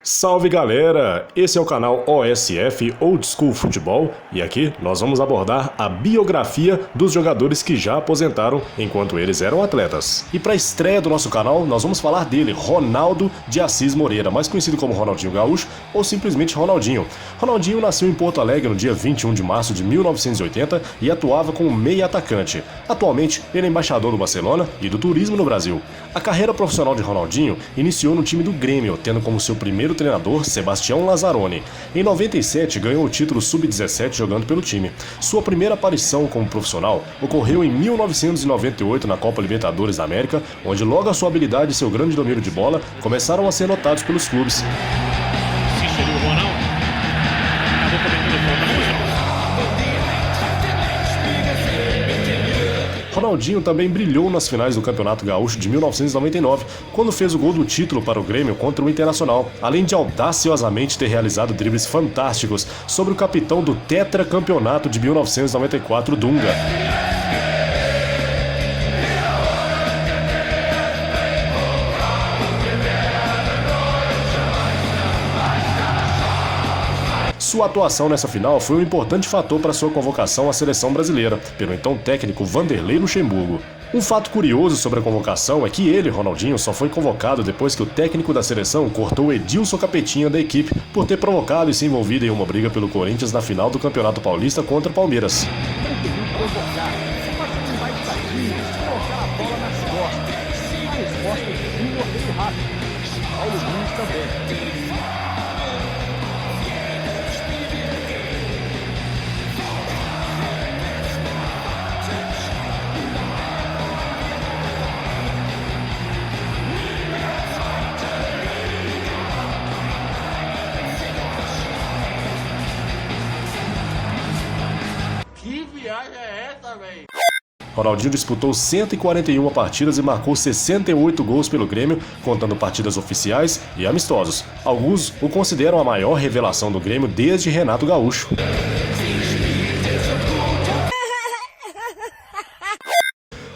Salve galera, esse é o canal OSF Old School Futebol e aqui nós vamos abordar a biografia dos jogadores que já aposentaram enquanto eles eram atletas. E para a estreia do nosso canal nós vamos falar dele, Ronaldo de Assis Moreira, mais conhecido como Ronaldinho Gaúcho ou simplesmente Ronaldinho. Ronaldinho nasceu em Porto Alegre no dia 21 de março de 1980 e atuava como meia atacante. Atualmente ele é embaixador do Barcelona e do turismo no Brasil. A carreira profissional de Ronaldinho iniciou no time do Grêmio, tendo como seu primeiro treinador Sebastião Lazzaroni. Em 97 ganhou o título Sub-17 jogando pelo time. Sua primeira aparição como profissional ocorreu em 1998 na Copa Libertadores da América, onde logo a sua habilidade e seu grande domínio de bola começaram a ser notados pelos clubes. Ronaldinho também brilhou nas finais do Campeonato Gaúcho de 1999, quando fez o gol do título para o Grêmio contra o Internacional, além de audaciosamente ter realizado dribles fantásticos sobre o capitão do tetracampeonato de 1994, Dunga. Sua atuação nessa final foi um importante fator para sua convocação à seleção brasileira, pelo então técnico Vanderlei Luxemburgo. Um fato curioso sobre a convocação é que ele, Ronaldinho, só foi convocado depois que o técnico da seleção cortou Edilson Capetinha da equipe por ter provocado e se envolvido em uma briga pelo Corinthians na final do Campeonato Paulista contra o Palmeiras. Que viagem é essa, velho? Ronaldinho disputou 141 partidas e marcou 68 gols pelo Grêmio, contando partidas oficiais e amistosos. Alguns o consideram a maior revelação do Grêmio desde Renato Gaúcho.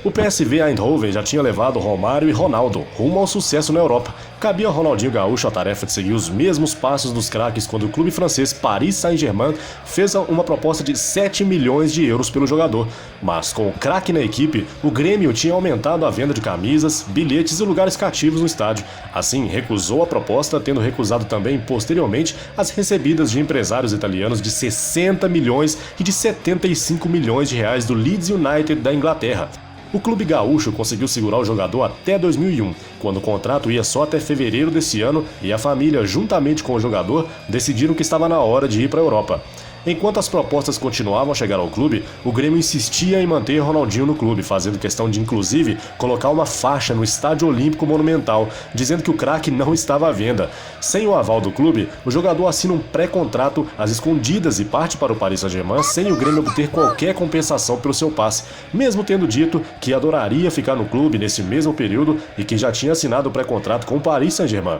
O PSV Eindhoven já tinha levado Romário e Ronaldo rumo ao sucesso na Europa. Cabia ao Ronaldinho Gaúcho a tarefa de seguir os mesmos passos dos craques quando o clube francês Paris Saint-Germain fez uma proposta de 7 milhões de euros pelo jogador. Mas com o craque na equipe, o Grêmio tinha aumentado a venda de camisas, bilhetes e lugares cativos no estádio. Assim, recusou a proposta, tendo recusado também, posteriormente, as recebidas de empresários italianos de 60 milhões e de 75 milhões de reais do Leeds United da Inglaterra. O clube gaúcho conseguiu segurar o jogador até 2001, quando o contrato ia só até fevereiro desse ano e a família, juntamente com o jogador, decidiram que estava na hora de ir para a Europa. Enquanto as propostas continuavam a chegar ao clube, o Grêmio insistia em manter Ronaldinho no clube, fazendo questão de, inclusive, colocar uma faixa no Estádio Olímpico Monumental, dizendo que o craque não estava à venda. Sem o aval do clube, o jogador assina um pré-contrato às escondidas e parte para o Paris Saint-Germain sem o Grêmio obter qualquer compensação pelo seu passe, mesmo tendo dito que adoraria ficar no clube nesse mesmo período e que já tinha assinado o pré-contrato com o Paris Saint-Germain.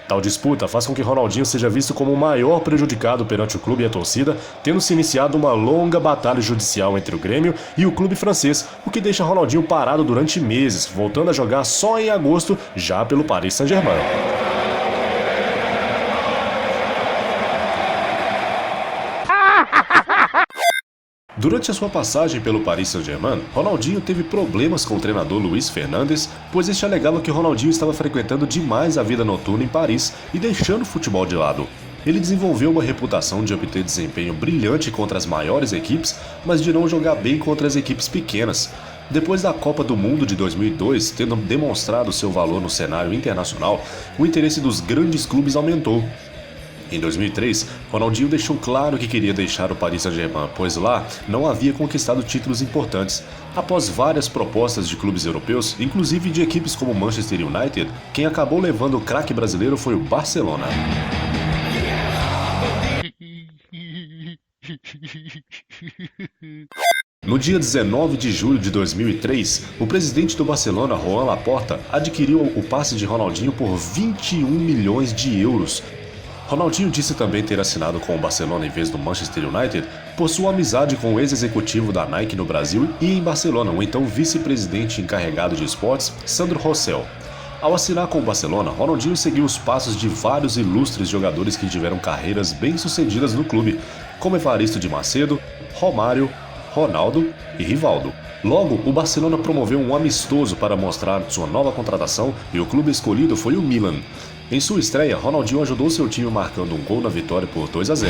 Tal disputa faz com que Ronaldinho seja visto como o maior prejudicado perante o clube e a torcida, tendo se iniciado uma longa batalha judicial entre o Grêmio e o clube francês, o que deixa Ronaldinho parado durante meses, voltando a jogar só em agosto, já pelo Paris Saint-Germain. Durante a sua passagem pelo Paris Saint-Germain, Ronaldinho teve problemas com o treinador Luiz Fernandes, pois este alegava que Ronaldinho estava frequentando demais a vida noturna em Paris e deixando o futebol de lado. Ele desenvolveu uma reputação de obter desempenho brilhante contra as maiores equipes, mas de não jogar bem contra as equipes pequenas. Depois da Copa do Mundo de 2002, tendo demonstrado seu valor no cenário internacional, o interesse dos grandes clubes aumentou. Em 2003, Ronaldinho deixou claro que queria deixar o Paris Saint-Germain, pois lá não havia conquistado títulos importantes. Após várias propostas de clubes europeus, inclusive de equipes como Manchester United, quem acabou levando o craque brasileiro foi o Barcelona. No dia 19 de julho de 2003, o presidente do Barcelona, Joan Laporta, adquiriu o passe de Ronaldinho por 21 milhões de euros. Ronaldinho disse também ter assinado com o Barcelona em vez do Manchester United por sua amizade com o ex-executivo da Nike no Brasil e em Barcelona, o então vice-presidente encarregado de esportes, Sandro Rosell. Ao assinar com o Barcelona, Ronaldinho seguiu os passos de vários ilustres jogadores que tiveram carreiras bem-sucedidas no clube, como Evaristo de Macedo, Romário, Ronaldo e Rivaldo. Logo, o Barcelona promoveu um amistoso para mostrar sua nova contratação e o clube escolhido foi o Milan. Em sua estreia, Ronaldinho ajudou seu time marcando um gol na vitória por 2-0.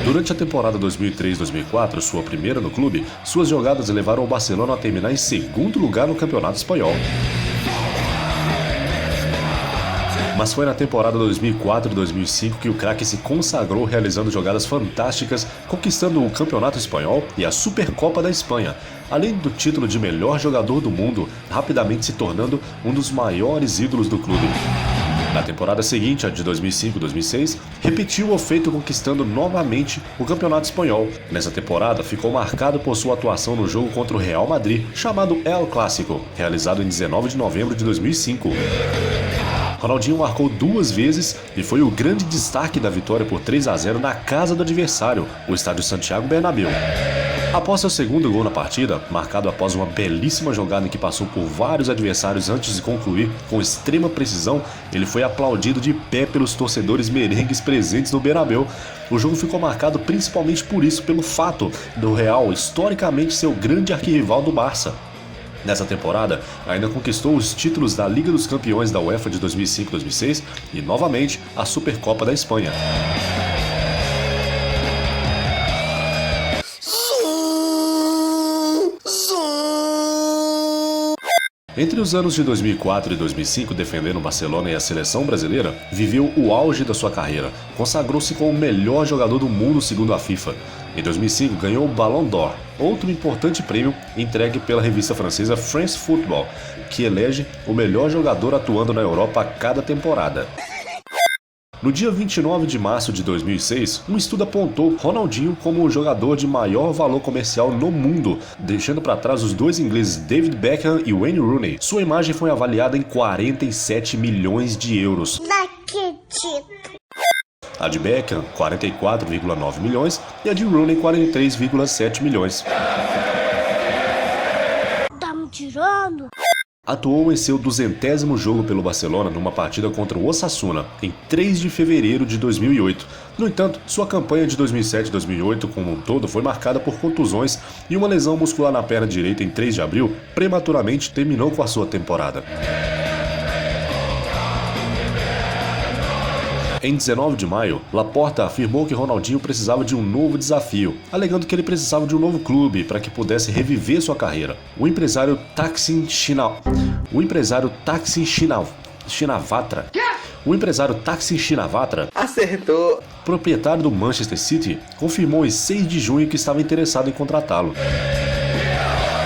Durante a temporada 2003-2004, sua primeira no clube, suas jogadas levaram o Barcelona a terminar em segundo lugar no Campeonato Espanhol. Mas foi na temporada 2004 e 2005 que o craque se consagrou realizando jogadas fantásticas, conquistando o Campeonato Espanhol e a Supercopa da Espanha, além do título de melhor jogador do mundo, rapidamente se tornando um dos maiores ídolos do clube. Na temporada seguinte, a de 2005-2006, repetiu o feito conquistando novamente o Campeonato Espanhol. Nessa temporada, ficou marcado por sua atuação no jogo contra o Real Madrid, chamado El Clásico, realizado em 19 de novembro de 2005. Ronaldinho marcou 2 vezes e foi o grande destaque da vitória por 3-0 na casa do adversário, o estádio Santiago Bernabéu. Após seu segundo gol na partida, marcado após uma belíssima jogada em que passou por vários adversários antes de concluir com extrema precisão, ele foi aplaudido de pé pelos torcedores merengues presentes no Bernabéu. O jogo ficou marcado principalmente por isso, pelo fato do Real historicamente ser o grande arquirrival do Barça. Nessa temporada, ainda conquistou os títulos da Liga dos Campeões da UEFA de 2005-2006 e, novamente, a Supercopa da Espanha. Entre os anos de 2004 e 2005, defendendo o Barcelona e a seleção brasileira, viveu o auge da sua carreira. Consagrou-se como o melhor jogador do mundo segundo a FIFA. Em 2005, ganhou o Ballon d'Or, outro importante prêmio entregue pela revista francesa France Football, que elege o melhor jogador atuando na Europa a cada temporada. No dia 29 de março de 2006, um estudo apontou Ronaldinho como o jogador de maior valor comercial no mundo, deixando para trás os 2 ingleses David Beckham e Wayne Rooney. Sua imagem foi avaliada em 47 milhões de euros. A de Beckham, 44,9 milhões e a de Rooney, 43,7 milhões. Tá me tirando? Atuou em seu 200º jogo pelo Barcelona numa partida contra o Osasuna, em 3 de fevereiro de 2008. No entanto, sua campanha de 2007 e 2008 como um todo foi marcada por contusões e uma lesão muscular na perna direita em 3 de abril prematuramente terminou com a sua temporada. Em 19 de maio, Laporta afirmou que Ronaldinho precisava de um novo desafio, alegando que ele precisava de um novo clube para que pudesse reviver sua carreira. O empresário Thaksin Shinawatra, acertou, proprietário do Manchester City, confirmou em 6 de junho que estava interessado em contratá-lo.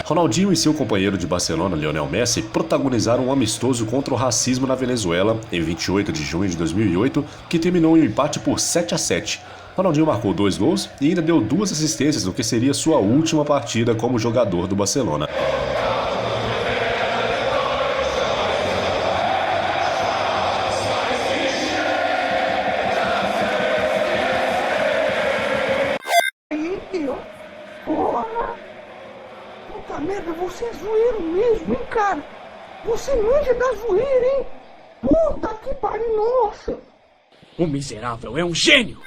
Ronaldinho e seu companheiro de Barcelona, Lionel Messi, protagonizaram um amistoso contra o racismo na Venezuela em 28 de junho de 2008, que terminou em um empate por 7-7. Ronaldinho marcou 2 gols e ainda deu 2 assistências no que seria sua última partida como jogador do Barcelona. Puta merda, você é zoeiro mesmo, hein, cara? Você manja da zoeira, hein? Puta que pariu, nossa! O miserável é um gênio!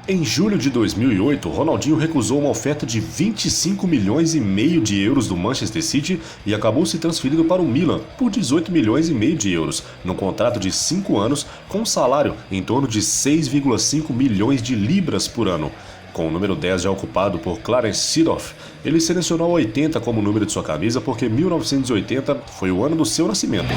Em julho de 2008, Ronaldinho recusou uma oferta de 25 milhões e meio de euros do Manchester City e acabou se transferindo para o Milan por 18 milhões e meio de euros, num contrato de 5 anos com um salário em torno de 6,5 milhões de libras por ano. Com o número 10 já ocupado por Clarence Seedorf, ele selecionou 80 como número de sua camisa porque 1980 foi o ano do seu nascimento.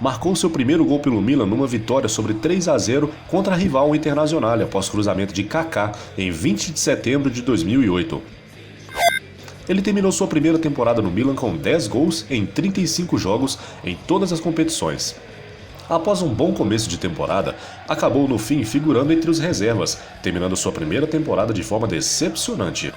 Marcou seu primeiro gol pelo Milan numa vitória sobre 3-0 contra a rival Internacional após cruzamento de Kaká em 20 de setembro de 2008. Ele terminou sua primeira temporada no Milan com 10 gols em 35 jogos em todas as competições. Após um bom começo de temporada, acabou no fim figurando entre os reservas, terminando sua primeira temporada de forma decepcionante.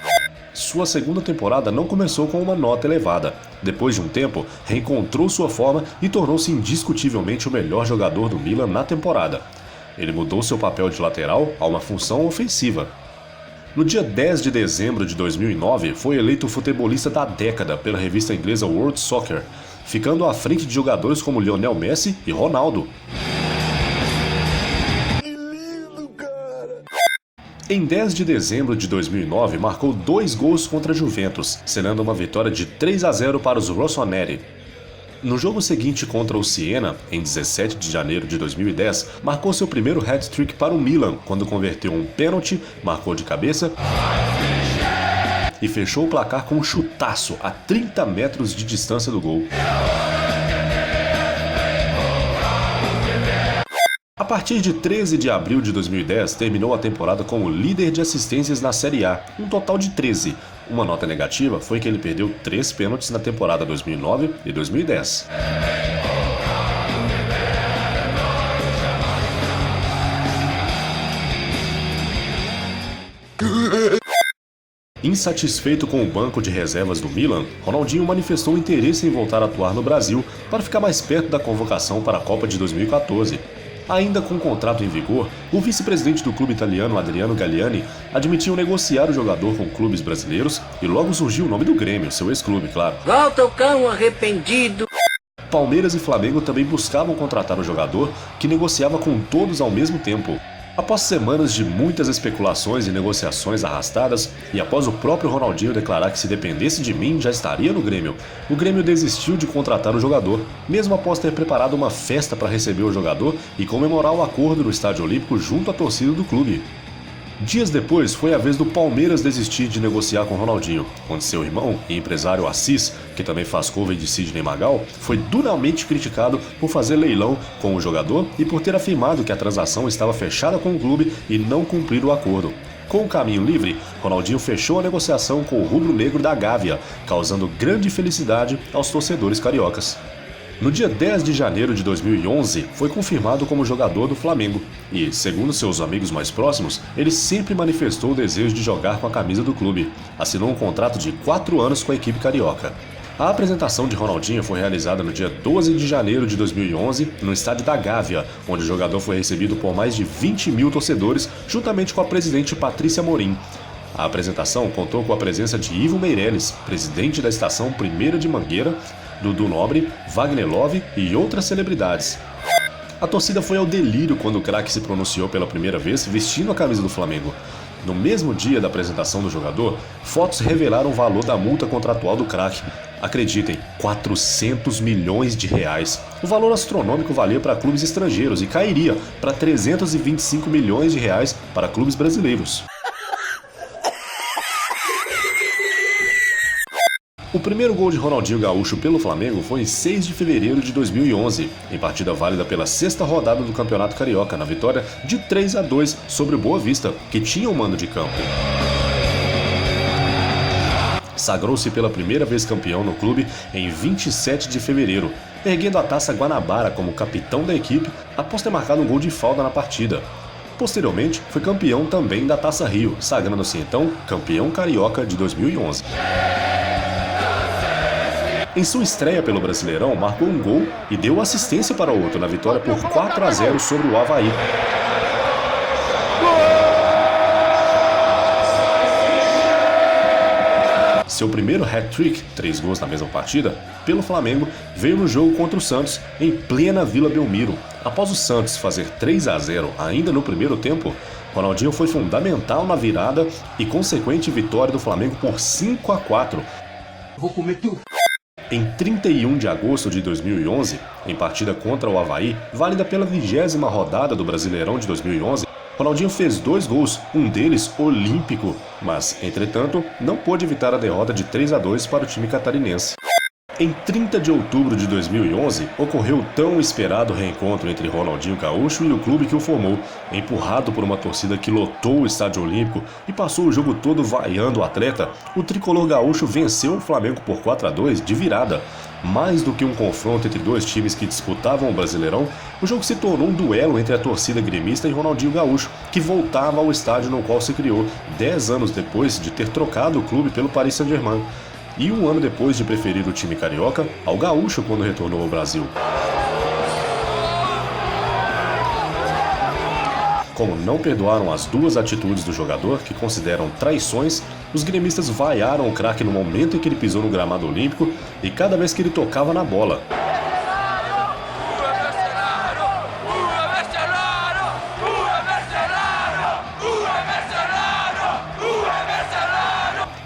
Sua segunda temporada não começou com uma nota elevada. Depois de um tempo, reencontrou sua forma e tornou-se indiscutivelmente o melhor jogador do Milan na temporada. Ele mudou seu papel de lateral a uma função ofensiva. No dia 10 de dezembro de 2009, foi eleito o futebolista da década pela revista inglesa World Soccer, ficando à frente de jogadores como Lionel Messi e Ronaldo. Em 10 de dezembro de 2009, marcou 2 gols contra a Juventus, selando uma vitória de 3-0 para os rossoneri. No jogo seguinte contra o Siena, em 17 de janeiro de 2010, marcou seu primeiro hat-trick para o Milan, quando converteu um pênalti, marcou de cabeça e fechou o placar com um chutaço a 30 metros de distância do gol. A partir de 13 de abril de 2010, terminou a temporada como líder de assistências na Série A, um total de 13. Uma nota negativa foi que ele perdeu 3 pênaltis na temporada 2009 e 2010. Insatisfeito com o banco de reservas do Milan, Ronaldinho manifestou interesse em voltar a atuar no Brasil para ficar mais perto da convocação para a Copa de 2014. Ainda com o contrato em vigor, o vice-presidente do clube italiano Adriano Galliani admitiu negociar o jogador com clubes brasileiros e logo surgiu o nome do Grêmio, seu ex-clube, claro. Volta o cão arrependido. Palmeiras e Flamengo também buscavam contratar o jogador, que negociava com todos ao mesmo tempo. Após semanas de muitas especulações e negociações arrastadas, e após o próprio Ronaldinho declarar que se dependesse de mim já estaria no Grêmio, o Grêmio desistiu de contratar o jogador, mesmo após ter preparado uma festa para receber o jogador e comemorar o acordo no Estádio Olímpico junto à torcida do clube. Dias depois, foi a vez do Palmeiras desistir de negociar com Ronaldinho, onde seu irmão e empresário Assis, que também faz cover de Sidney Magal, foi duramente criticado por fazer leilão com o jogador e por ter afirmado que a transação estava fechada com o clube e não cumprir o acordo. Com o caminho livre, Ronaldinho fechou a negociação com o rubro-negro da Gávea, causando grande felicidade aos torcedores cariocas. No dia 10 de janeiro de 2011, foi confirmado como jogador do Flamengo e, segundo seus amigos mais próximos, ele sempre manifestou o desejo de jogar com a camisa do clube. Assinou um contrato de 4 anos com a equipe carioca. A apresentação de Ronaldinho foi realizada no dia 12 de janeiro de 2011, no estádio da Gávea, onde o jogador foi recebido por mais de 20 mil torcedores, juntamente com a presidente Patrícia Amorim. A apresentação contou com a presença de Ivo Meirelles, presidente da Estação Primeira de Mangueira, Dudu Nobre, Wagner Love e outras celebridades. A torcida foi ao delírio quando o craque se pronunciou pela primeira vez vestindo a camisa do Flamengo. No mesmo dia da apresentação do jogador, fotos revelaram o valor da multa contratual do craque. Acreditem, 400 milhões de reais. O valor astronômico valia para clubes estrangeiros e cairia para 325 milhões de reais para clubes brasileiros. O primeiro gol de Ronaldinho Gaúcho pelo Flamengo foi em 6 de fevereiro de 2011, em partida válida pela 6ª rodada do Campeonato Carioca, na vitória de 3-2 sobre o Boa Vista, que tinha o mando de campo. Sagrou-se pela primeira vez campeão no clube em 27 de fevereiro, erguendo a Taça Guanabara como capitão da equipe após ter marcado um gol de falta na partida. Posteriormente, foi campeão também da Taça Rio, sagrando-se então campeão carioca de 2011. Em sua estreia pelo Brasileirão, marcou um gol e deu assistência para outro na vitória por 4-0 sobre o Avaí. Seu primeiro hat-trick, 3 gols na mesma partida, pelo Flamengo, veio no jogo contra o Santos, em plena Vila Belmiro. Após o Santos fazer 3-0 ainda no primeiro tempo, Ronaldinho foi fundamental na virada e consequente vitória do Flamengo por 5-4. Vou comer tu. Em 31 de agosto de 2011, em partida contra o Avaí, válida pela 20ª rodada do Brasileirão de 2011, Ronaldinho fez 2 gols, um deles olímpico, mas, entretanto, não pôde evitar a derrota de 3-2 para o time catarinense. Em 30 de outubro de 2011, ocorreu o tão esperado reencontro entre Ronaldinho Gaúcho e o clube que o formou, empurrado por uma torcida que lotou o Estádio Olímpico e passou o jogo todo vaiando o atleta. O tricolor gaúcho venceu o Flamengo por 4-2 de virada. Mais do que um confronto entre dois times que disputavam o Brasileirão, o jogo se tornou um duelo entre a torcida gremista e Ronaldinho Gaúcho, que voltava ao estádio no qual se criou 10 anos depois de ter trocado o clube pelo Paris Saint-Germain, e um ano depois de preferir o time carioca ao gaúcho quando retornou ao Brasil. Como não perdoaram as duas atitudes do jogador, que consideram traições, os gremistas vaiaram o craque no momento em que ele pisou no gramado olímpico e cada vez que ele tocava na bola.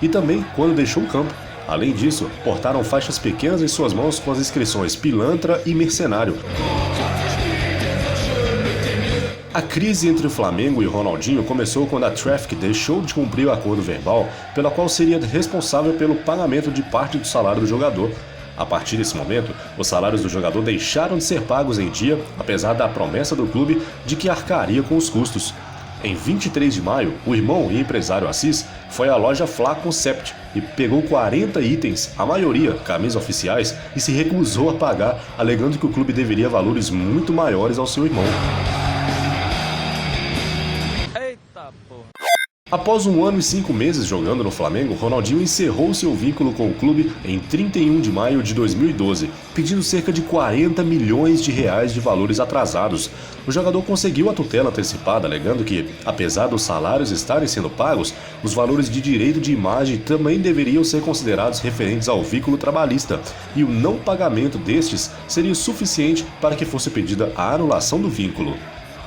E também quando deixou o campo. Além disso, portaram faixas pequenas em suas mãos com as inscrições pilantra e mercenário. A crise entre o Flamengo e o Ronaldinho começou quando a Traffic deixou de cumprir o acordo verbal pela qual seria responsável pelo pagamento de parte do salário do jogador. A partir desse momento, os salários do jogador deixaram de ser pagos em dia, apesar da promessa do clube de que arcaria com os custos. Em 23 de maio, o irmão e empresário Assis foi à loja Fla Concept e pegou 40 itens, a maioria camisas oficiais, e se recusou a pagar, alegando que o clube deveria valores muito maiores ao seu irmão. Após 1 ano e 5 meses jogando no Flamengo, Ronaldinho encerrou seu vínculo com o clube em 31 de maio de 2012, pedindo cerca de 40 milhões de reais de valores atrasados. O jogador conseguiu a tutela antecipada, alegando que, apesar dos salários estarem sendo pagos, os valores de direito de imagem também deveriam ser considerados referentes ao vínculo trabalhista, e o não pagamento destes seria suficiente para que fosse pedida a anulação do vínculo.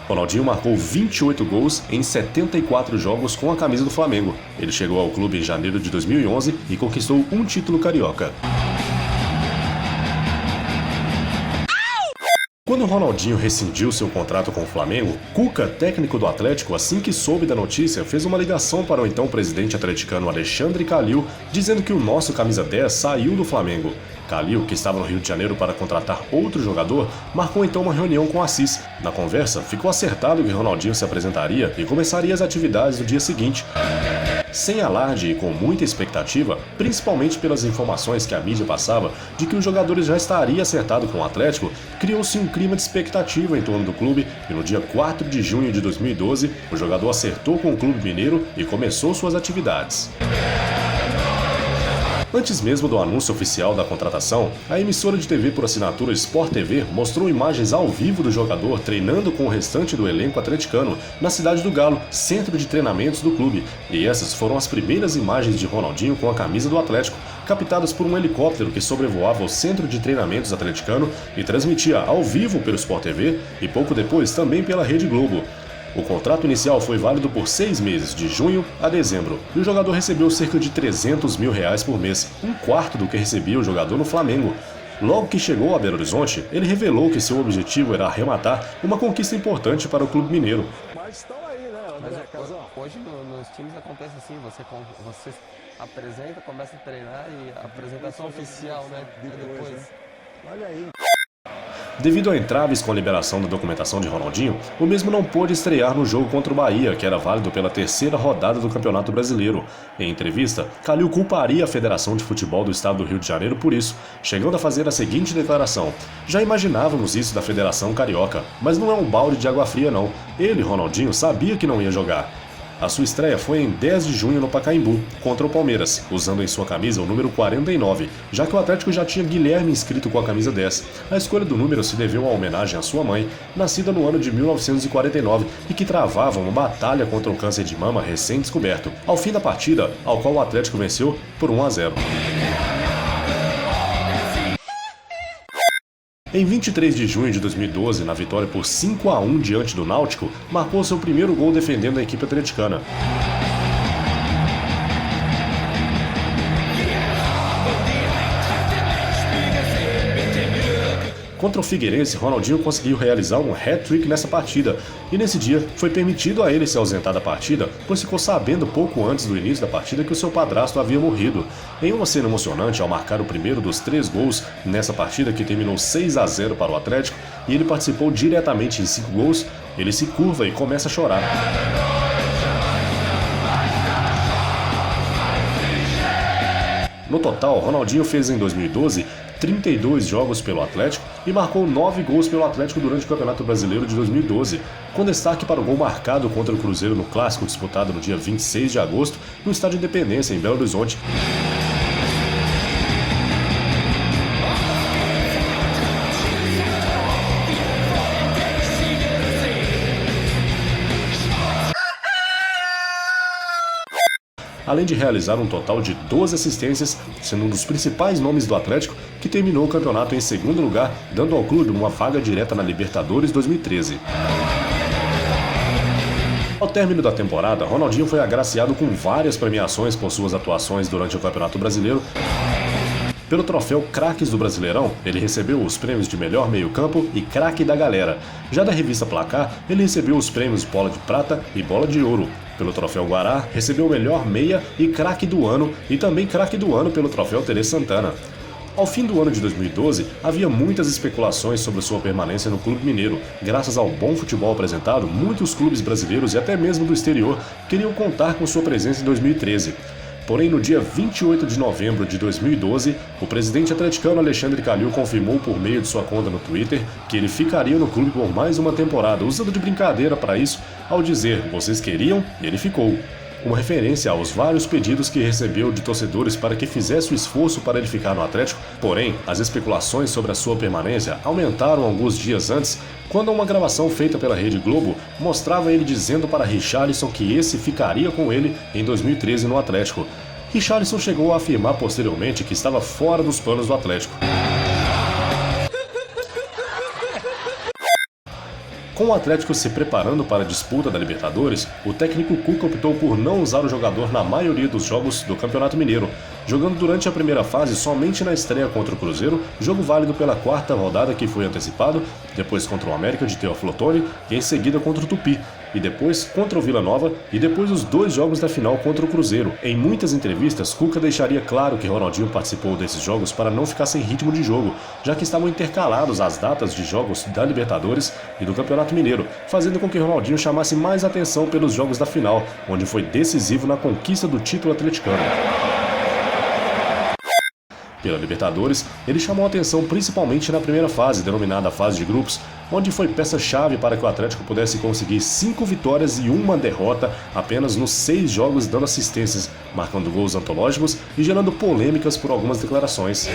Ronaldinho marcou 28 gols em 74 jogos com a camisa do Flamengo. Ele chegou ao clube em janeiro de 2011 e conquistou um título carioca. Quando Ronaldinho rescindiu seu contrato com o Flamengo, Cuca, técnico do Atlético, assim que soube da notícia, fez uma ligação para o então presidente atleticano Alexandre Calil, dizendo que o nosso camisa 10 saiu do Flamengo. Calil, que estava no Rio de Janeiro para contratar outro jogador, marcou então uma reunião com Assis. Na conversa, ficou acertado que Ronaldinho se apresentaria e começaria as atividades no dia seguinte. Sem alarde e com muita expectativa, principalmente pelas informações que a mídia passava de que os jogadores já estariam acertados com o Atlético, criou-se um clima de expectativa em torno do clube e no dia 4 de junho de 2012, o jogador acertou com o clube mineiro e começou suas atividades. Antes mesmo do anúncio oficial da contratação, a emissora de TV por assinatura Sport TV mostrou imagens ao vivo do jogador treinando com o restante do elenco atleticano na Cidade do Galo, centro de treinamentos do clube, e essas foram as primeiras imagens de Ronaldinho com a camisa do Atlético, captadas por um helicóptero que sobrevoava o centro de treinamentos atleticano e transmitia ao vivo pelo Sport TV e pouco depois também pela Rede Globo. O contrato inicial foi válido por 6 meses, de junho a dezembro, e o jogador recebeu cerca de 300 mil reais por mês, um quarto do que recebia o jogador no Flamengo. Logo que chegou a Belo Horizonte, ele revelou que seu objetivo era arrematar uma conquista importante para o clube mineiro. Mas estão aí, né, André Casão? Hoje nos times acontece assim, você apresenta, começa a treinar e a apresentação oficial, né, depois. Olha aí. Devido a entraves com a liberação da documentação de Ronaldinho, o mesmo não pôde estrear no jogo contra o Bahia, que era válido pela terceira rodada do Campeonato Brasileiro. Em entrevista, Calil culparia a Federação de Futebol do Estado do Rio de Janeiro por isso, chegando a fazer a seguinte declaração: "Já imaginávamos isso da Federação Carioca, mas não é um balde de água fria não. Ele, Ronaldinho, sabia que não ia jogar." A sua estreia foi em 10 de junho no Pacaembu, contra o Palmeiras, usando em sua camisa o número 49, já que o Atlético já tinha Guilherme inscrito com a camisa 10. A escolha do número se deveu à homenagem à sua mãe, nascida no ano de 1949 e que travava uma batalha contra o câncer de mama recém-descoberto, ao fim da partida, ao qual o Atlético venceu por 1-0. Em 23 de junho de 2012, na vitória por 5-1 diante do Náutico, marcou seu primeiro gol defendendo a equipe atleticana. Contra o Figueirense, Ronaldinho conseguiu realizar um hat-trick nessa partida, e nesse dia foi permitido a ele se ausentar da partida, pois ficou sabendo pouco antes do início da partida que o seu padrasto havia morrido. Em uma cena emocionante, ao marcar o primeiro dos 3 gols nessa partida que terminou 6-0 para o Atlético, e ele participou diretamente em 5 gols, ele se curva e começa a chorar. No total, Ronaldinho fez em 2012 32 jogos pelo Atlético e marcou 9 gols pelo Atlético durante o Campeonato Brasileiro de 2012, com destaque para o gol marcado contra o Cruzeiro no Clássico disputado no dia 26 de agosto no Estádio Independência, em Belo Horizonte. Além de realizar um total de 12 assistências, sendo um dos principais nomes do Atlético, que terminou o campeonato em segundo lugar, dando ao clube uma vaga direta na Libertadores 2013. Ao término da temporada, Ronaldinho foi agraciado com várias premiações por suas atuações durante o Campeonato Brasileiro. Pelo troféu Craques do Brasileirão, ele recebeu os prêmios de melhor meio-campo e craque da galera. Já da revista Placar, ele recebeu os prêmios Bola de Prata e Bola de Ouro. Pelo troféu Guará, recebeu o melhor meia e craque do ano, e também craque do ano pelo troféu Tele Santana. Ao fim do ano de 2012, havia muitas especulações sobre sua permanência no clube mineiro. Graças ao bom futebol apresentado, muitos clubes brasileiros e até mesmo do exterior queriam contar com sua presença em 2013. Porém, no dia 28 de novembro de 2012, o presidente atleticano Alexandre Calil confirmou por meio de sua conta no Twitter que ele ficaria no clube por mais uma temporada, usando de brincadeira para isso, ao dizer "vocês queriam" e ele ficou. Uma referência aos vários pedidos que recebeu de torcedores para que fizesse o esforço para ele ficar no Atlético. Porém, as especulações sobre a sua permanência aumentaram alguns dias antes, quando uma gravação feita pela Rede Globo mostrava ele dizendo para Richarlison que esse ficaria com ele em 2013 no Atlético. Richarlison chegou a afirmar posteriormente que estava fora dos planos do Atlético. Com o Atlético se preparando para a disputa da Libertadores, o técnico Cuca optou por não usar o jogador na maioria dos jogos do Campeonato Mineiro, jogando durante a primeira fase somente na estreia contra o Cruzeiro, jogo válido pela quarta rodada que foi antecipado, depois contra o América de Teófilo Otoni e em seguida contra o Tupi, e depois contra o Vila Nova e depois os 2 jogos da final contra o Cruzeiro. Em muitas entrevistas, Cuca deixaria claro que Ronaldinho participou desses jogos para não ficar sem ritmo de jogo, já que estavam intercalados as datas de jogos da Libertadores e do Campeonato Mineiro, fazendo com que Ronaldinho chamasse mais atenção pelos jogos da final, onde foi decisivo na conquista do título atleticano. Pela Libertadores, ele chamou a atenção principalmente na primeira fase, denominada fase de grupos, onde foi peça-chave para que o Atlético pudesse conseguir 5 vitórias e 1 derrota apenas nos 6 jogos, dando assistências, marcando gols antológicos e gerando polêmicas por algumas declarações.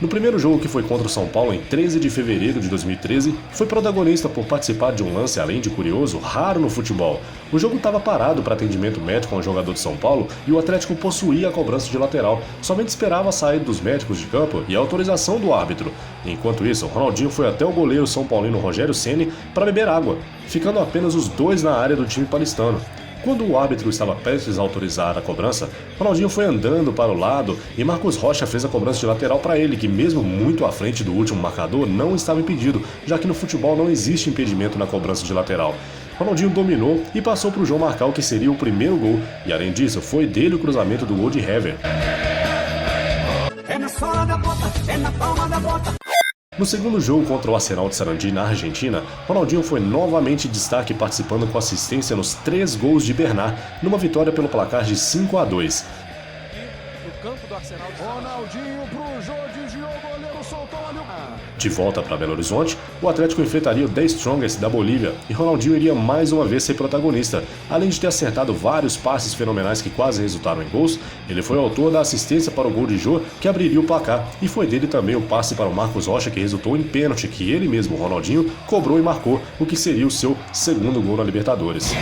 No primeiro jogo, que foi contra o São Paulo em 13 de fevereiro de 2013, foi protagonista por participar de um lance, além de curioso, raro no futebol. O jogo estava parado para atendimento médico a um jogador de São Paulo e o Atlético possuía a cobrança de lateral, somente esperava a saída dos médicos de campo e a autorização do árbitro. Enquanto isso, Ronaldinho foi até o goleiro são paulino Rogério Ceni para beber água, ficando apenas os 2 na área do time paulistano. Quando o árbitro estava prestes a autorizar a cobrança, Ronaldinho foi andando para o lado e Marcos Rocha fez a cobrança de lateral para ele, que mesmo muito à frente do último marcador, não estava impedido, já que no futebol não existe impedimento na cobrança de lateral. Ronaldinho dominou e passou para o João marcar o que seria o primeiro gol, e além disso, foi dele o cruzamento do gol de Hever. É na sola da bota, é na palma da bota. No segundo jogo contra o Arsenal de Sarandi, na Argentina, Ronaldinho foi novamente destaque participando com assistência nos 3 gols de Bernat, numa vitória pelo placar de 5-2. No campo do Arsenal de Ronaldinho pro Jorginho, o goleiro soltou ali. De volta para Belo Horizonte, o Atlético enfrentaria o The Strongest da Bolívia e Ronaldinho iria mais uma vez ser protagonista. Além de ter acertado vários passes fenomenais que quase resultaram em gols, ele foi autor da assistência para o gol de Jô, que abriria o placar, e foi dele também o passe para o Marcos Rocha, que resultou em pênalti, que ele mesmo, Ronaldinho, cobrou e marcou, o que seria o seu segundo gol na Libertadores.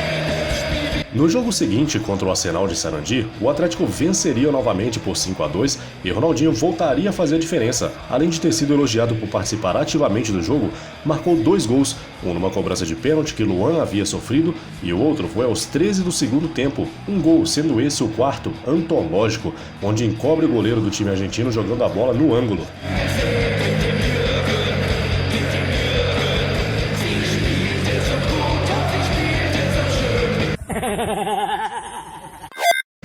No jogo seguinte, contra o Arsenal de Sarandi, o Atlético venceria novamente por 5-2 e Ronaldinho voltaria a fazer a diferença. Além de ter sido elogiado por participar ativamente do jogo, marcou 2 gols, um numa cobrança de pênalti que Luan havia sofrido e o outro foi aos 13 do segundo tempo, um gol, sendo esse o quarto, antológico, onde encobre o goleiro do time argentino jogando a bola no ângulo.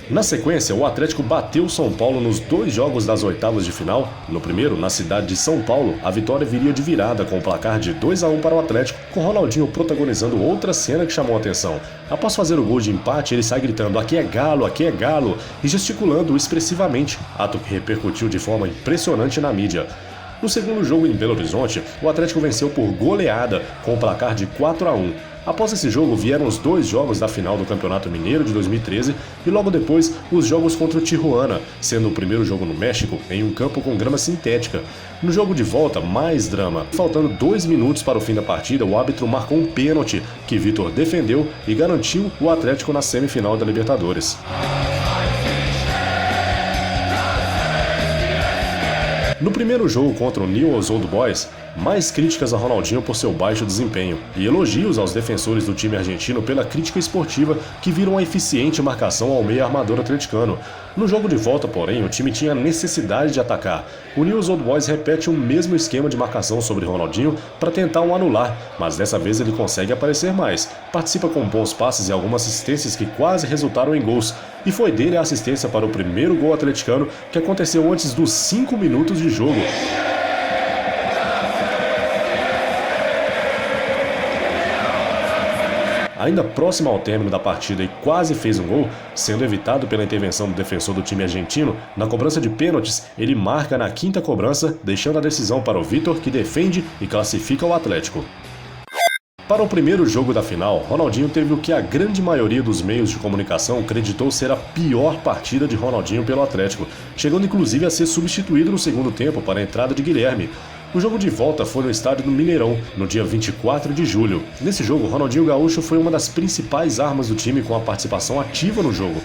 Na sequência, o Atlético bateu o São Paulo nos 2 jogos das oitavas de final. No primeiro, na cidade de São Paulo, a vitória viria de virada com o placar de 2-1 para o Atlético, com Ronaldinho protagonizando outra cena que chamou a atenção. Após fazer o gol de empate, ele sai gritando aqui é Galo", e gesticulando expressivamente, ato que repercutiu de forma impressionante na mídia. No segundo jogo em Belo Horizonte, o Atlético venceu por goleada, com o placar de 4-1. Após esse jogo vieram os 2 jogos da final do Campeonato Mineiro de 2013 e logo depois os jogos contra o Tijuana, sendo o primeiro jogo no México em um campo com grama sintética. No jogo de volta, mais drama. Faltando 2 minutos para o fim da partida, o árbitro marcou um pênalti que Vitor defendeu e garantiu o Atlético na semifinal da Libertadores. No primeiro jogo contra o Newell's Old Boys, mais críticas a Ronaldinho por seu baixo desempenho e elogios aos defensores do time argentino pela crítica esportiva que viram a eficiente marcação ao meio armador atleticano. No jogo de volta, porém, o time tinha necessidade de atacar. O Newell's Old Boys repete o mesmo esquema de marcação sobre Ronaldinho para tentar o anular, mas dessa vez ele consegue aparecer mais. Participa com bons passes e algumas assistências que quase resultaram em gols. E foi dele a assistência para o primeiro gol atleticano que aconteceu antes dos 5 minutos de jogo. Ainda próximo ao término da partida e quase fez um gol, sendo evitado pela intervenção do defensor do time argentino, na cobrança de pênaltis, ele marca na 5ª cobrança, deixando a decisão para o Vitor, que defende e classifica o Atlético. Para o primeiro jogo da final, Ronaldinho teve o que a grande maioria dos meios de comunicação acreditou ser a pior partida de Ronaldinho pelo Atlético, chegando inclusive a ser substituído no segundo tempo para a entrada de Guilherme. O jogo de volta foi no estádio do Mineirão, no dia 24 de julho. Nesse jogo, Ronaldinho Gaúcho foi uma das principais armas do time com a participação ativa no jogo.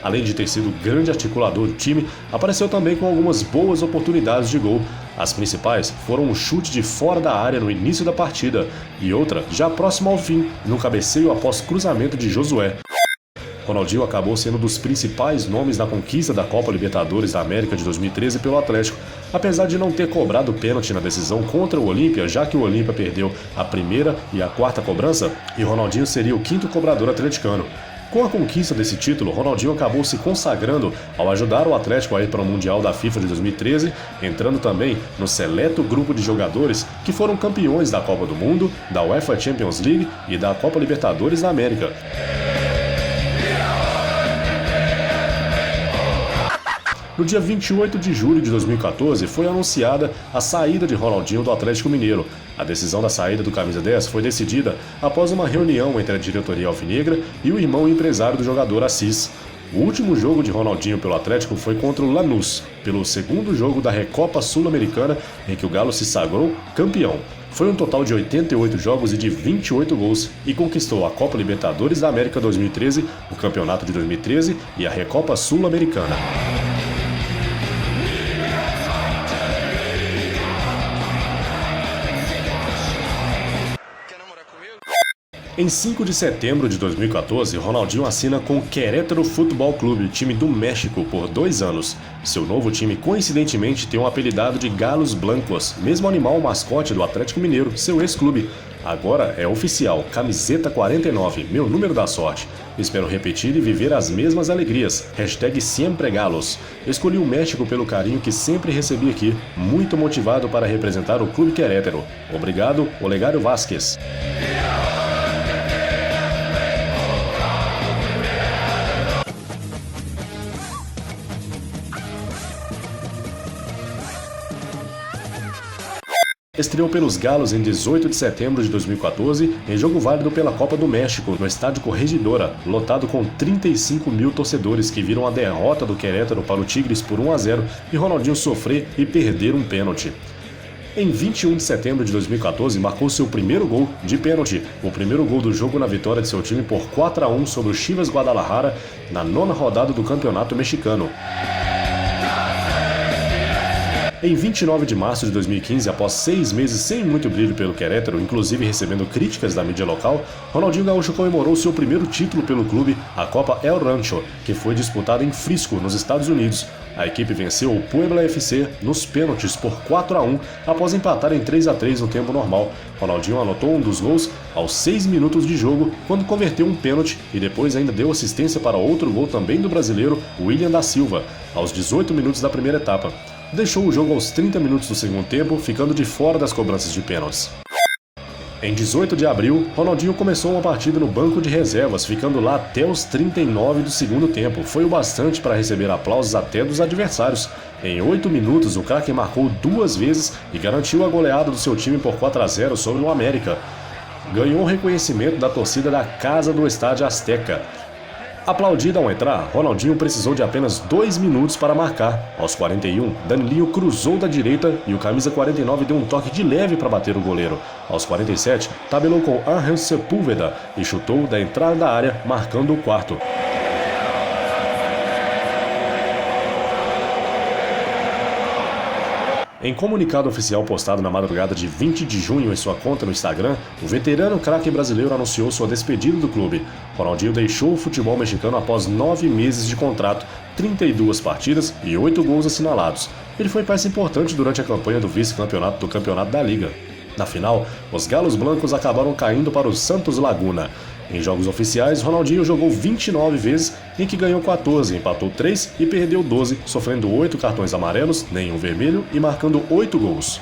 Além de ter sido grande articulador do time, apareceu também com algumas boas oportunidades de gol. As principais foram um chute de fora da área no início da partida e outra já próximo ao fim, no cabeceio após cruzamento de Josué. Ronaldinho acabou sendo um dos principais nomes na conquista da Copa Libertadores da América de 2013 pelo Atlético, apesar de não ter cobrado pênalti na decisão contra o Olímpia, já que o Olímpia perdeu a primeira e a 4ª cobrança, e Ronaldinho seria o 5º cobrador atleticano. Com a conquista desse título, Ronaldinho acabou se consagrando ao ajudar o Atlético a ir para o Mundial da FIFA de 2013, entrando também no seleto grupo de jogadores que foram campeões da Copa do Mundo, da UEFA Champions League e da Copa Libertadores da América. No dia 28 de julho de 2014, foi anunciada a saída de Ronaldinho do Atlético Mineiro. A decisão da saída do camisa 10 foi decidida após uma reunião entre a diretoria alvinegra e o irmão empresário do jogador, Assis. O último jogo de Ronaldinho pelo Atlético foi contra o Lanús, pelo segundo jogo da Recopa Sul-Americana, em que o Galo se sagrou campeão. Foi um total de 88 jogos e de 28 gols e conquistou a Copa Libertadores da América 2013, o Campeonato de 2013 e a Recopa Sul-Americana. Em 5 de setembro de 2014, Ronaldinho assina com o Querétaro Futebol Clube, time do México, por 2 anos. Seu novo time, coincidentemente, tem um apelidado de Galos Blancos, mesmo animal mascote do Atlético Mineiro, seu ex-clube. Agora é oficial, camiseta 49, meu número da sorte. Espero repetir e viver as mesmas alegrias. #SiempreGalos. Escolhi o México pelo carinho que sempre recebi aqui, muito motivado para representar o Clube Querétaro. Obrigado, Olegário Vázquez. Estreou pelos Galos em 18 de setembro de 2014, em jogo válido pela Copa do México, no estádio Corregidora, lotado com 35 mil torcedores que viram a derrota do Querétaro para o Tigres por 1-0 e Ronaldinho sofrer e perder um pênalti. Em 21 de setembro de 2014, marcou seu primeiro gol de pênalti, o primeiro gol do jogo na vitória de seu time por 4-1 sobre o Chivas Guadalajara, na 9ª rodada do Campeonato Mexicano. Em 29 de março de 2015, após 6 meses sem muito brilho pelo Querétaro, inclusive recebendo críticas da mídia local, Ronaldinho Gaúcho comemorou seu primeiro título pelo clube, a Copa El Rancho, que foi disputada em Frisco, nos Estados Unidos. A equipe venceu o Puebla FC nos pênaltis por 4-1 após empatar em 3-3 no tempo normal. Ronaldinho anotou um dos gols aos 6 minutos de jogo, quando converteu um pênalti e depois ainda deu assistência para outro gol também do brasileiro William da Silva, aos 18 minutos da primeira etapa. Deixou o jogo aos 30 minutos do segundo tempo, ficando de fora das cobranças de pênaltis. Em 18 de abril, Ronaldinho começou uma partida no banco de reservas, ficando lá até os 39 do segundo tempo. Foi o bastante para receber aplausos até dos adversários. Em 8 minutos, o craque marcou 2 vezes e garantiu a goleada do seu time por 4-0 sobre o América. Ganhou o reconhecimento da torcida da casa do Estádio Azteca. Aplaudido ao entrar, Ronaldinho precisou de apenas 2 minutos para marcar. Aos 41, Danilinho cruzou da direita e o camisa 49 deu um toque de leve para bater o goleiro. Aos 47, tabelou com Ángel Sepúlveda e chutou da entrada da área, marcando o quarto. Em comunicado oficial postado na madrugada de 20 de junho em sua conta no Instagram, o veterano craque brasileiro anunciou sua despedida do clube. Ronaldinho deixou o futebol mexicano após 9 meses de contrato, 32 partidas e 8 gols assinalados. Ele foi peça importante durante a campanha do vice-campeonato do Campeonato da Liga. Na final, os Galos Blancos acabaram caindo para o Santos Laguna. Em jogos oficiais, Ronaldinho jogou 29 vezes, em que ganhou 14, empatou 3 e perdeu 12, sofrendo 8 cartões amarelos, nenhum vermelho e marcando 8 gols.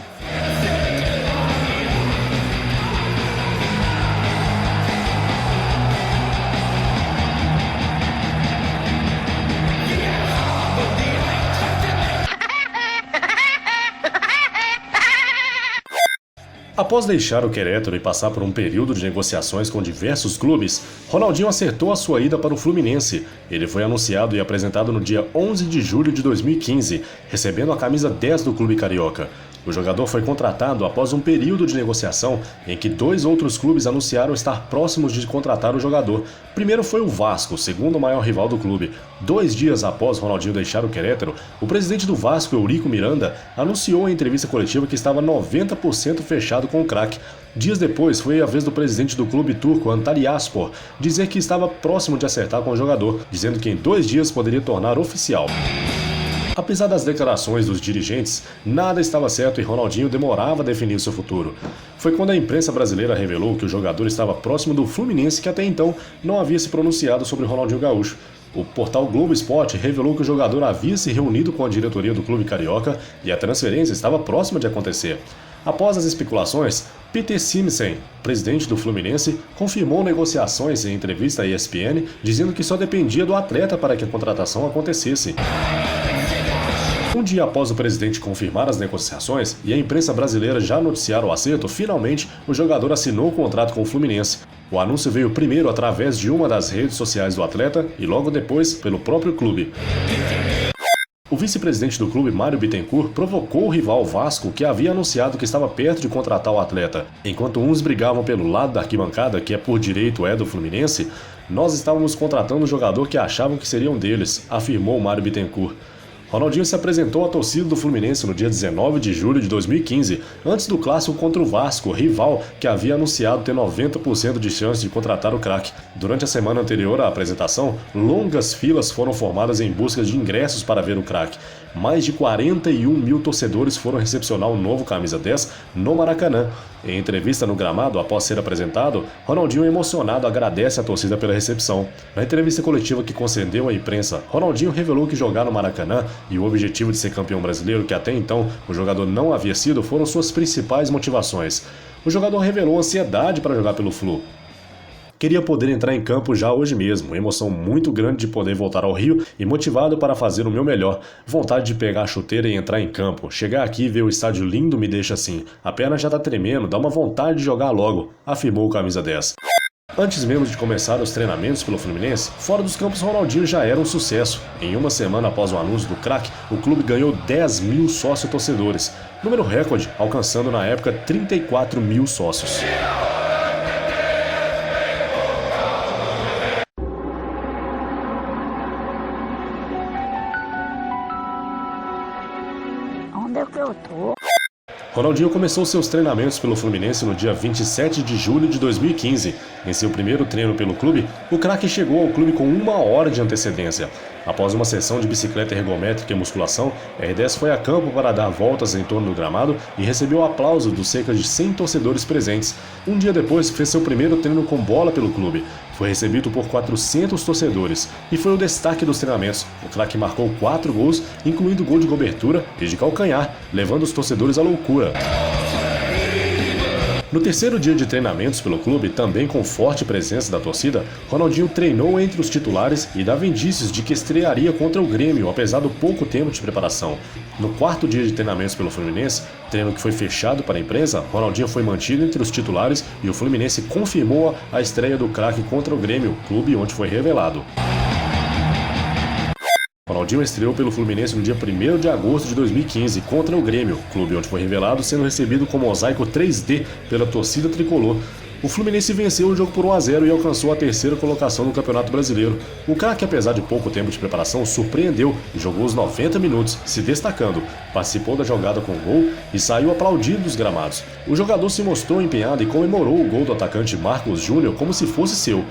Após deixar o Querétaro e passar por um período de negociações com diversos clubes, Ronaldinho acertou a sua ida para o Fluminense. Ele foi anunciado e apresentado no dia 11 de julho de 2015, recebendo a camisa 10 do clube carioca. O jogador foi contratado após um período de negociação em que 2 outros clubes anunciaram estar próximos de contratar o jogador. Primeiro foi o Vasco, segundo maior rival do clube. 2 dias após Ronaldinho deixar o Querétaro, o presidente do Vasco, Eurico Miranda, anunciou em entrevista coletiva que estava 90% fechado com o craque. Dias depois, foi a vez do presidente do clube turco, Antalyaspor, dizer que estava próximo de acertar com o jogador, dizendo que em 2 dias poderia tornar oficial. Apesar das declarações dos dirigentes, nada estava certo e Ronaldinho demorava a definir seu futuro. Foi quando a imprensa brasileira revelou que o jogador estava próximo do Fluminense, que até então não havia se pronunciado sobre Ronaldinho Gaúcho. O portal Globo Esporte revelou que o jogador havia se reunido com a diretoria do clube carioca e a transferência estava próxima de acontecer. Após as especulações, Peter Simsen, presidente do Fluminense, confirmou negociações em entrevista à ESPN, dizendo que só dependia do atleta para que a contratação acontecesse. Um dia após o presidente confirmar as negociações e a imprensa brasileira já noticiar o acerto, finalmente o jogador assinou o contrato com o Fluminense. O anúncio veio primeiro através de uma das redes sociais do atleta e logo depois pelo próprio clube. O vice-presidente do clube, Mário Bittencourt, provocou o rival Vasco, que havia anunciado que estava perto de contratar o atleta. Enquanto uns brigavam pelo lado da arquibancada, que por direito é do Fluminense, nós estávamos contratando um jogador que achavam que seria um deles, afirmou Mário Bittencourt. Ronaldinho se apresentou à torcida do Fluminense no dia 19 de julho de 2015, antes do clássico contra o Vasco, rival que havia anunciado ter 90% de chance de contratar o craque. Durante a semana anterior à apresentação, longas filas foram formadas em busca de ingressos para ver o craque. Mais de 41 mil torcedores foram recepcionar o novo camisa 10 no Maracanã. Em entrevista no gramado após ser apresentado, Ronaldinho, emocionado, agradece a torcida pela recepção. Na entrevista coletiva que concedeu à imprensa, Ronaldinho revelou que jogar no Maracanã e o objetivo de ser campeão brasileiro, que até então o jogador não havia sido, foram suas principais motivações. O jogador revelou ansiedade para jogar pelo Flu. Queria poder entrar em campo já hoje mesmo, emoção muito grande de poder voltar ao Rio e motivado para fazer o meu melhor. Vontade de pegar a chuteira e entrar em campo. Chegar aqui e ver o estádio lindo me deixa assim. A perna já tá tremendo, dá uma vontade de jogar logo, afirmou o camisa 10. Antes mesmo de começar os treinamentos pelo Fluminense, fora dos campos Ronaldinho já era um sucesso. Em uma semana após o anúncio do craque, o clube ganhou 10 mil sócio-torcedores, número recorde, alcançando na época 34 mil sócios. merda que eu tô. Ronaldinho começou seus treinamentos pelo Fluminense no dia 27 de julho de 2015. Em seu primeiro treino pelo clube, o craque chegou ao clube com 1 hora de antecedência. Após uma sessão de bicicleta ergométrica e musculação, R10 foi a campo para dar voltas em torno do gramado e recebeu aplausos dos cerca de 100 torcedores presentes. Um dia depois, fez seu primeiro treino com bola pelo clube. Foi recebido por 400 torcedores e foi o destaque dos treinamentos. O craque marcou 4 gols, incluindo gol de cobertura e de calcanhar, levando os torcedores à loucura. No terceiro dia de treinamentos pelo clube, também com forte presença da torcida, Ronaldinho treinou entre os titulares e dava indícios de que estrearia contra o Grêmio, apesar do pouco tempo de preparação. No quarto dia de treinamentos pelo Fluminense, treino que foi fechado para a imprensa, Ronaldinho foi mantido entre os titulares e o Fluminense confirmou a estreia do craque contra o Grêmio, clube onde foi revelado. Ronaldinho estreou pelo Fluminense no dia 1º de agosto de 2015 contra o Grêmio, clube onde foi revelado, sendo recebido com mosaico 3D pela torcida tricolor. O Fluminense venceu o jogo por 1-0 e alcançou a terceira colocação no Campeonato Brasileiro. O craque, apesar de pouco tempo de preparação, surpreendeu e jogou os 90 minutos, se destacando. Participou da jogada com gol e saiu aplaudido dos gramados. O jogador se mostrou empenhado e comemorou o gol do atacante Marcos Júnior como se fosse seu.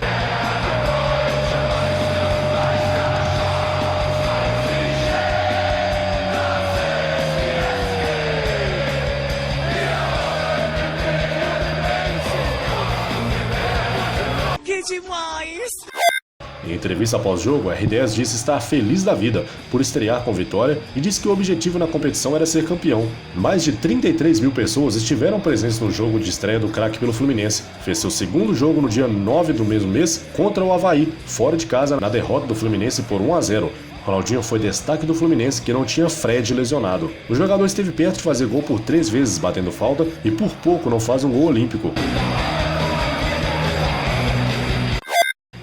Em entrevista após-jogo, R10 disse estar feliz da vida por estrear com vitória e disse que o objetivo na competição era ser campeão. Mais de 33 mil pessoas estiveram presentes no jogo de estreia do craque pelo Fluminense. Fez seu segundo jogo no dia 9 do mesmo mês contra o Avaí, fora de casa, na derrota do Fluminense por 1-0. Ronaldinho foi destaque do Fluminense, que não tinha Fred lesionado. O jogador esteve perto de fazer gol por 3 vezes batendo falta e por pouco não faz um gol olímpico.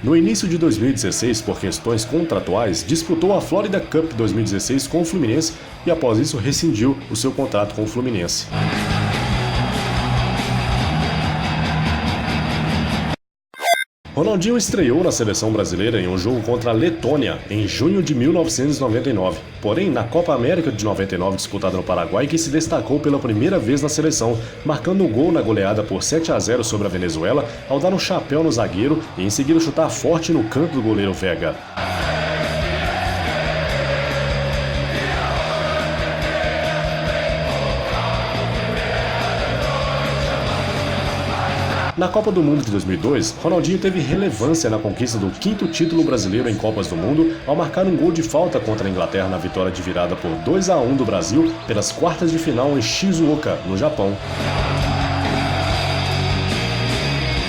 No início de 2016, por questões contratuais, disputou a Florida Cup 2016 com o Fluminense e após isso rescindiu o seu contrato com o Fluminense. Ronaldinho estreou na seleção brasileira em um jogo contra a Letônia em junho de 1999. Porém, na Copa América de 99 disputada no Paraguai, que se destacou pela primeira vez na seleção, marcando um gol na goleada por 7-0 sobre a Venezuela, ao dar um chapéu no zagueiro e em seguida chutar forte no canto do goleiro Vega. Na Copa do Mundo de 2002, Ronaldinho teve relevância na conquista do 5º título brasileiro em Copas do Mundo ao marcar um gol de falta contra a Inglaterra na vitória de virada por 2-1 do Brasil pelas quartas de final em Shizuoka, no Japão.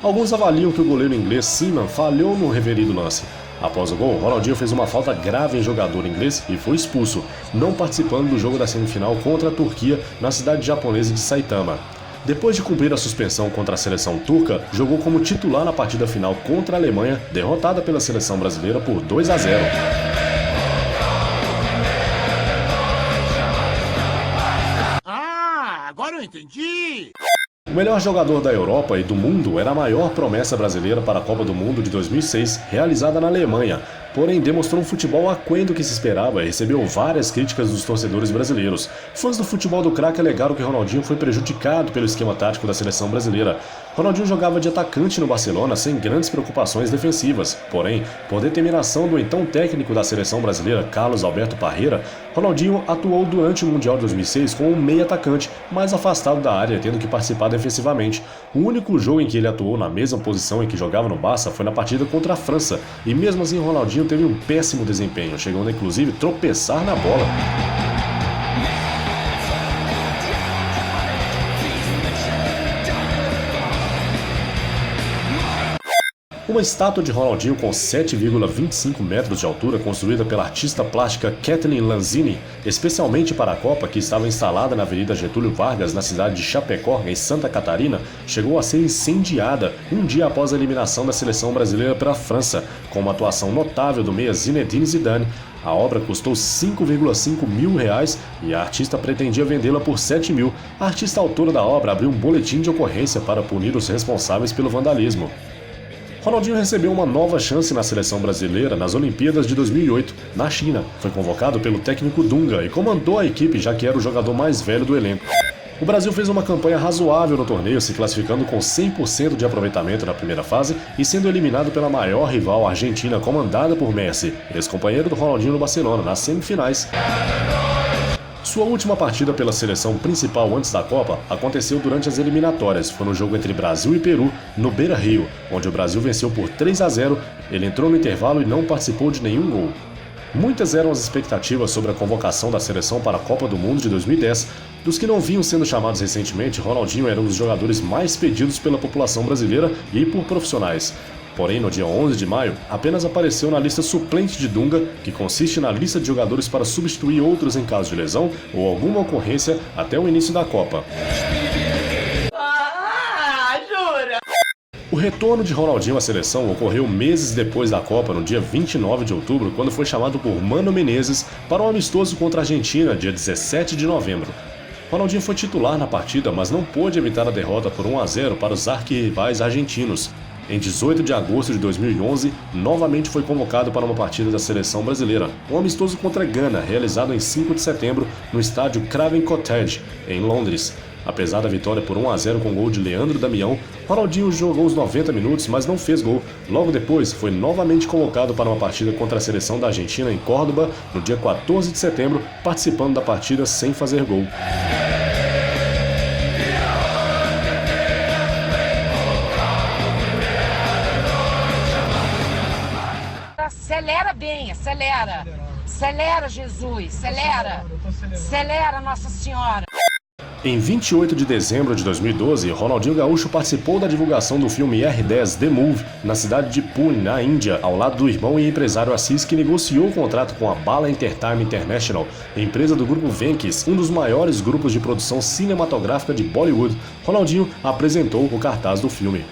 Alguns avaliam que o goleiro inglês Seaman falhou no referido lance. Após o gol, Ronaldinho fez uma falta grave em jogador inglês e foi expulso, não participando do jogo da semifinal contra a Turquia na cidade japonesa de Saitama. Depois de cumprir a suspensão contra a seleção turca, jogou como titular na partida final contra a Alemanha, derrotada pela seleção brasileira por 2-0. Ah, agora eu entendi! O melhor jogador da Europa e do mundo era a maior promessa brasileira para a Copa do Mundo de 2006, realizada na Alemanha. Porém, demonstrou um futebol aquém do que se esperava e recebeu várias críticas dos torcedores brasileiros. Fãs do futebol do craque alegaram que Ronaldinho foi prejudicado pelo esquema tático da seleção brasileira. Ronaldinho jogava de atacante no Barcelona sem grandes preocupações defensivas. Porém, por determinação do então técnico da seleção brasileira, Carlos Alberto Parreira, Ronaldinho atuou durante o Mundial de 2006 como um meio atacante, mais afastado da área, tendo que participar defensivamente. O único jogo em que ele atuou na mesma posição em que jogava no Barça foi na partida contra a França, e mesmo assim Ronaldinho teve um péssimo desempenho, chegando inclusive a tropeçar na bola. Uma estátua de Ronaldinho com 7,25 metros de altura, construída pela artista plástica Kathleen Lanzini, especialmente para a Copa, que estava instalada na Avenida Getúlio Vargas, na cidade de Chapecó, em Santa Catarina, chegou a ser incendiada um dia após a eliminação da seleção brasileira pela França, com uma atuação notável do meia Zinedine Zidane. A obra custou 5,5 mil reais e a artista pretendia vendê-la por 7 mil. A artista autora da obra abriu um boletim de ocorrência para punir os responsáveis pelo vandalismo. Ronaldinho recebeu uma nova chance na seleção brasileira nas Olimpíadas de 2008, na China. Foi convocado pelo técnico Dunga e comandou a equipe, já que era o jogador mais velho do elenco. O Brasil fez uma campanha razoável no torneio, se classificando com 100% de aproveitamento na primeira fase e sendo eliminado pela maior rival, a Argentina, comandada por Messi, ex-companheiro do Ronaldinho no Barcelona, nas semifinais. Sua última partida pela seleção principal antes da Copa aconteceu durante as eliminatórias. Foi no jogo entre Brasil e Peru, no Beira-Rio, onde o Brasil venceu por 3-0. Ele entrou no intervalo e não participou de nenhum gol. Muitas eram as expectativas sobre a convocação da seleção para a Copa do Mundo de 2010. Dos que não vinham sendo chamados recentemente, Ronaldinho era um dos jogadores mais pedidos pela população brasileira e por profissionais. Porém, no dia 11 de maio, apenas apareceu na lista suplente de Dunga, que consiste na lista de jogadores para substituir outros em caso de lesão ou alguma ocorrência até o início da Copa. O retorno de Ronaldinho à seleção ocorreu meses depois da Copa, no dia 29 de outubro, quando foi chamado por Mano Menezes para um amistoso contra a Argentina, dia 17 de novembro. Ronaldinho foi titular na partida, mas não pôde evitar a derrota por 1-0 para os arquirrivais argentinos. Em 18 de agosto de 2011, novamente foi convocado para uma partida da seleção brasileira, um amistoso contra a Gana, realizado em 5 de setembro no estádio Craven Cottage, em Londres. Apesar da vitória por 1-0 com gol de Leandro Damião, Ronaldinho jogou os 90 minutos, mas não fez gol. Logo depois, foi novamente convocado para uma partida contra a seleção da Argentina em Córdoba, no dia 14 de setembro, participando da partida sem fazer gol. Acelera bem, acelera. Acelera, Jesus, acelera. Acelera, Nossa Senhora. Em 28 de dezembro de 2012, Ronaldinho Gaúcho participou da divulgação do filme R10 The Move na cidade de Pune, na Índia, ao lado do irmão e empresário Assis, que negociou o contrato com a Bala Entertainment International, empresa do grupo Venkies, um dos maiores grupos de produção cinematográfica de Bollywood. Ronaldinho apresentou o cartaz do filme.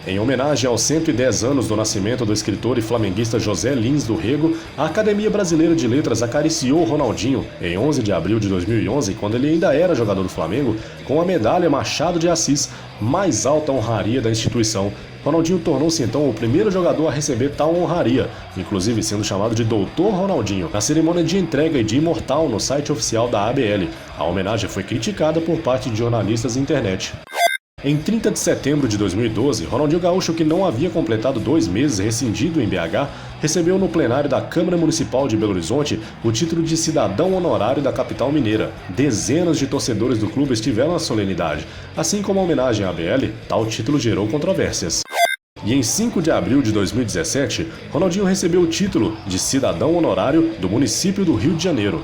Em homenagem aos 110 anos do nascimento do escritor e flamenguista José Lins do Rego, a Academia Brasileira de Letras acariciou Ronaldinho em 11 de abril de 2011, quando ele ainda era jogador do Flamengo, com a medalha Machado de Assis, mais alta honraria da instituição. Ronaldinho tornou-se então o primeiro jogador a receber tal honraria, inclusive sendo chamado de Doutor Ronaldinho, na cerimônia de entrega e de imortal no site oficial da ABL. A homenagem foi criticada por parte de jornalistas da internet. Em 30 de setembro de 2012, Ronaldinho Gaúcho, que não havia completado 2 meses rescindido em BH, recebeu no plenário da Câmara Municipal de Belo Horizonte o título de cidadão honorário da capital mineira. Dezenas de torcedores do clube estiveram na solenidade. Assim como a homenagem à ABL, tal título gerou controvérsias. E em 5 de abril de 2017, Ronaldinho recebeu o título de cidadão honorário do município do Rio de Janeiro.